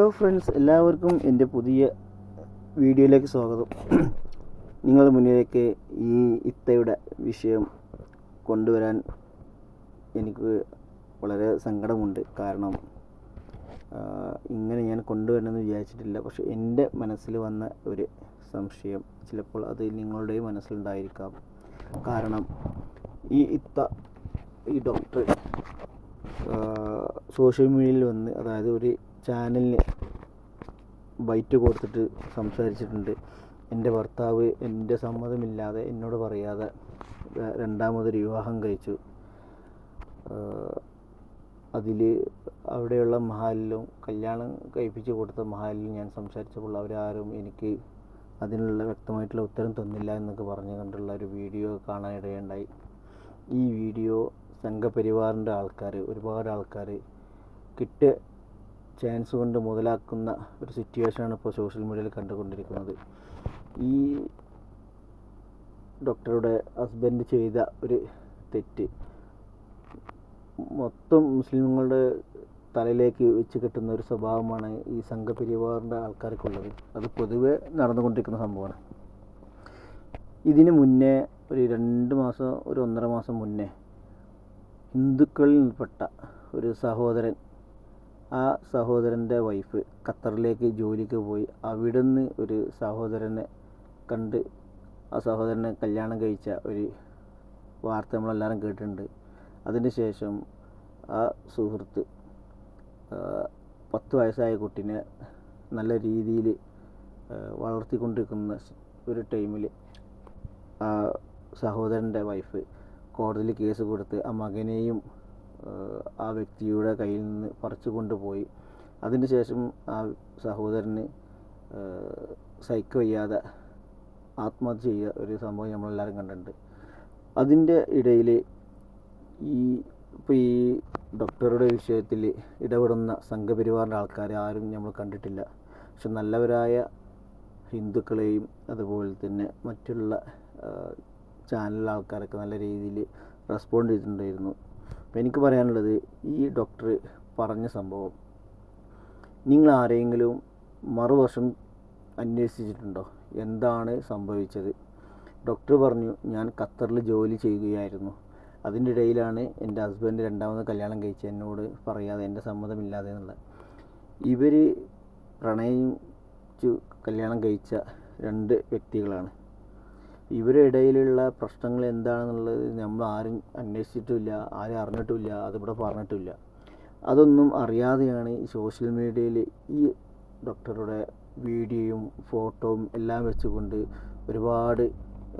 Hello friends, എല്ലാവർക്കും എൻ്റെ പുതിയ വീഡിയോയിലേക്ക് സ്വാഗതം. നിങ്ങളുടെ മുന്നിലേക്ക് ഈ ഇത്തയുടെ വിഷയം കൊണ്ടുവരാൻ എനിക്ക് വളരെ സങ്കടമുണ്ട്. കാരണം ഇങ്ങനെ ഞാൻ കൊണ്ടുവരണമെന്ന് വിചാരിച്ചിട്ടില്ല. പക്ഷേ എൻ്റെ മനസ്സിൽ വന്ന ഒരു സംശയം ചിലപ്പോൾ അത് നിങ്ങളുടെയും മനസ്സിലുണ്ടായിരിക്കാം. കാരണം ഈ ഡോക്ടർ സോഷ്യൽ മീഡിയയിൽ വന്ന്, അതായത് ഒരു ചാനലിന് ബൈറ്റ് കൊടുത്തിട്ട് സംസാരിച്ചിട്ടുണ്ട്. എൻ്റെ ഭർത്താവ് എൻ്റെ സമ്മതമില്ലാതെ, എന്നോട് പറയാതെ രണ്ടാമതൊരു വിവാഹം കഴിച്ചു. അതിൽ അവിടെയുള്ള മഹാലിലും കല്യാണം കഴിപ്പിച്ച് കൊടുത്ത മഹാലിലും ഞാൻ സംസാരിച്ചപ്പോൾ അവരാരും എനിക്ക് അതിനുള്ള വ്യക്തമായിട്ടുള്ള ഉത്തരം തന്നില്ല എന്നൊക്കെ പറഞ്ഞു കണ്ടുള്ള ഒരു വീഡിയോ കാണാനിടയുണ്ടായി. ഈ വീഡിയോ സംഘപരിവാറിൻ്റെ ആൾക്കാർ, ഒരുപാട് ആൾക്കാർ കിട്ടിയ ചാൻസ് കൊണ്ട് മുതലാക്കുന്ന ഒരു സിറ്റുവേഷനാണ് ഇപ്പോൾ സോഷ്യൽ മീഡിയയിൽ കണ്ടുകൊണ്ടിരിക്കുന്നത്. ഈ ഡോക്ടറുടെ ഹസ്ബൻഡ് ചെയ്ത ഒരു തെറ്റ് മൊത്തം മുസ്ലിങ്ങളുടെ തലയിലേക്ക് വെച്ച് കെട്ടുന്ന ഒരു സ്വഭാവമാണ് ഈ സംഘപരിവാറിൻ്റെ ആൾക്കാർക്കുള്ളത്. അത് പൊതുവെ നടന്നുകൊണ്ടിരിക്കുന്ന സംഭവമാണ്. ഇതിന് മുന്നേ ഒരു 2 മാസം, ഒരു 1.5 മാസം മുന്നേ ഹിന്ദുക്കളിൽപ്പെട്ട ഒരു സഹോദരൻ, ആ സഹോദരൻ്റെ വൈഫ് ഖത്തറിലേക്ക് ജോലിക്ക് പോയി. അവിടുന്ന് ഒരു സഹോദരനെ കണ്ട് ആ സഹോദരനെ കല്യാണം കഴിച്ച ഒരു വാർത്ത നമ്മളെല്ലാവരും കേട്ടിട്ടുണ്ട്. അതിന് ശേഷം ആ സുഹൃത്ത് 10 വയസ്സായ കുട്ടീനെ നല്ല രീതിയിൽ വളർത്തിക്കൊണ്ടിരിക്കുന്ന ഒരു ടൈമിൽ ആ സഹോദരൻ്റെ വൈഫ് കോടതിയിൽ കേസ് കൊടുത്ത് ആ മകനെയും ആ വ്യക്തിയുടെ കയ്യിൽ നിന്ന് പറിച്ചു കൊണ്ടുപോയി. അതിന് ശേഷം ആ സഹോദരന് സഹിക്ക വയ്യാതെ ആത്മഹത്യ ചെയ്യുക ഒരു സംഭവം നമ്മളെല്ലാവരും കണ്ടിട്ടുണ്ട്. അതിൻ്റെ ഇടയിൽ ഈ ഡോക്ടറുടെ വിഷയത്തിൽ ഇടപെടുന്ന സംഘപരിവാറിൻ്റെ ആൾക്കാർ ആരും നമ്മൾ കണ്ടിട്ടില്ല. പക്ഷെ നല്ലവരായ ഹിന്ദുക്കളെയും അതുപോലെ തന്നെ മറ്റുള്ള ചാനൽ ആൾക്കാരൊക്കെ നല്ല രീതിയിൽ റെസ്പോണ്ട് ചെയ്തിട്ടുണ്ടായിരുന്നു. അപ്പോൾ എനിക്ക് പറയാനുള്ളത്, ഈ ഡോക്ടർ പറഞ്ഞ സംഭവം നിങ്ങൾ ആരെങ്കിലും മറുവശം അന്വേഷിച്ചിട്ടുണ്ടോ? എന്താണ് സംഭവിച്ചത്? ഡോക്ടർ പറഞ്ഞു, ഞാൻ ഖത്തറിൽ ജോലി ചെയ്യുകയായിരുന്നു. അതിൻ്റെ ഇടയിലാണ് എൻ്റെ ഹസ്ബൻഡ് രണ്ടാമത് കല്യാണം കഴിച്ച് എന്നോട് പറയാതെ, എൻ്റെ സമ്മതമില്ലാതെ എന്നുള്ളത്. ഇവർ പ്രണയിച്ചു കല്യാണം കഴിച്ച 2 വ്യക്തികളാണ്. ഇവരുടെ ഇടയിലുള്ള പ്രശ്നങ്ങൾ എന്താണെന്നുള്ളത് നമ്മൾ ആരും അന്വേഷിച്ചിട്ടുമില്ല, ആരും അറിഞ്ഞിട്ടുമില്ല, അതിവിടെ പറഞ്ഞിട്ടുമില്ല. അതൊന്നും അറിയാതെയാണ് ഈ സോഷ്യൽ മീഡിയയിൽ ഈ ഡോക്ടറുടെ വീഡിയോയും ഫോട്ടോയും എല്ലാം വെച്ചുകൊണ്ട് ഒരുപാട്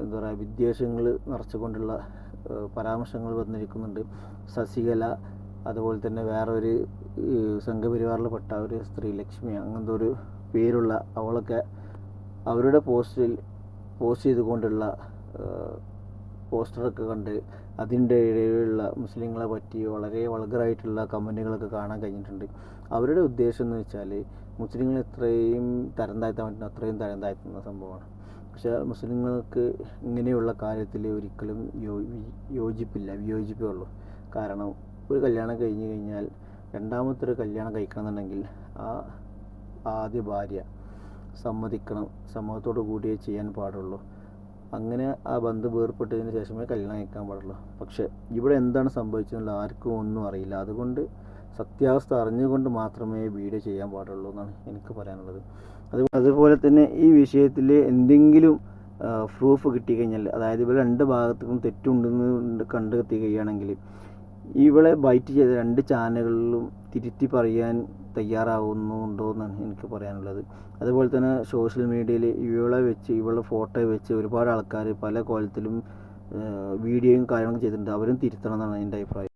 എന്താ പറയുക വിദ്വേഷങ്ങൾ നിറച്ചുകൊണ്ടുള്ള പരാമർശങ്ങൾ വന്നിരിക്കുന്നുണ്ട്. ശശികല, അതുപോലെ തന്നെ വേറൊരു സംഘപരിവാറിൽപ്പെട്ട ഒരു സ്ത്രീ, ലക്ഷ്മി അങ്ങനത്തെ ഒരു പേരുള്ള അവളൊക്കെ അവരുടെ പോസ്റ്റ് ചെയ്തുകൊണ്ടുള്ള പോസ്റ്ററൊക്കെ കണ്ട് അതിൻ്റെ ഇടയിലുള്ള മുസ്ലിങ്ങളെ പറ്റി വളരെ വൾഗറായിട്ടുള്ള കമൻറ്റുകളൊക്കെ കാണാൻ കഴിഞ്ഞിട്ടുണ്ട്. അവരുടെ ഉദ്ദേശം എന്ന് വെച്ചാൽ മുസ്ലിങ്ങൾ എത്രയും തരം താഴ്ത്താൻ പറ്റുന്ന അത്രയും തരം താഴ്ത്തുന്ന സംഭവമാണ്. പക്ഷേ മുസ്ലിങ്ങൾക്ക് ഇങ്ങനെയുള്ള കാര്യത്തിൽ ഒരിക്കലും വിയോജിപ്പേ ഉള്ളൂ. കാരണം ഒരു കല്യാണം കഴിഞ്ഞ് കഴിഞ്ഞാൽ രണ്ടാമത്തെ ഒരു കല്യാണം കഴിക്കണമെന്നുണ്ടെങ്കിൽ ആ ആദ്യ ഭാര്യ സമ്മതിക്കണം, സമ്മതത്തോടു കൂടിയേ ചെയ്യാൻ പാടുള്ളൂ. അങ്ങനെ ആ ബന്ധം വേർപ്പെട്ടതിന് ശേഷമേ കല്യാണം കഴിക്കാൻ പാടുള്ളൂ. പക്ഷേ ഇവിടെ എന്താണ് സംഭവിച്ചതെന്നുള്ള ആർക്കും ഒന്നും അറിയില്ല. അതുകൊണ്ട് സത്യാവസ്ഥ അറിഞ്ഞുകൊണ്ട് മാത്രമേ വീഡിയോ ചെയ്യാൻ പാടുള്ളൂ എന്നാണ് എനിക്ക് പറയാനുള്ളത്. അതുപോലെ തന്നെ ഈ വിഷയത്തിൽ എന്തെങ്കിലും പ്രൂഫ് കിട്ടിക്കഴിഞ്ഞാൽ, അതായത് ഇവർ 2 ഭാഗത്തും തെറ്റുണ്ടെന്ന് കണ്ടെത്തി കഴിയുകയാണെങ്കിൽ ഇവളെ ബൈറ്റ് ചെയ്ത 2 ചാനലുകളിലും തിരുത്തി പറയാൻ തയ്യാറാവുന്നുണ്ടോ എന്നാണ് എനിക്ക് പറയാനുള്ളത്. അതുപോലെ തന്നെ സോഷ്യൽ മീഡിയയിൽ ഇവളുടെ ഫോട്ടോ വെച്ച് ഒരുപാട് ആൾക്കാർ പല കോലത്തിലും വീഡിയോയും കാര്യങ്ങളും ചെയ്തിട്ടുണ്ട്. അവരും തിരുത്തണം എന്നാണ് എൻ്റെ അഭിപ്രായം.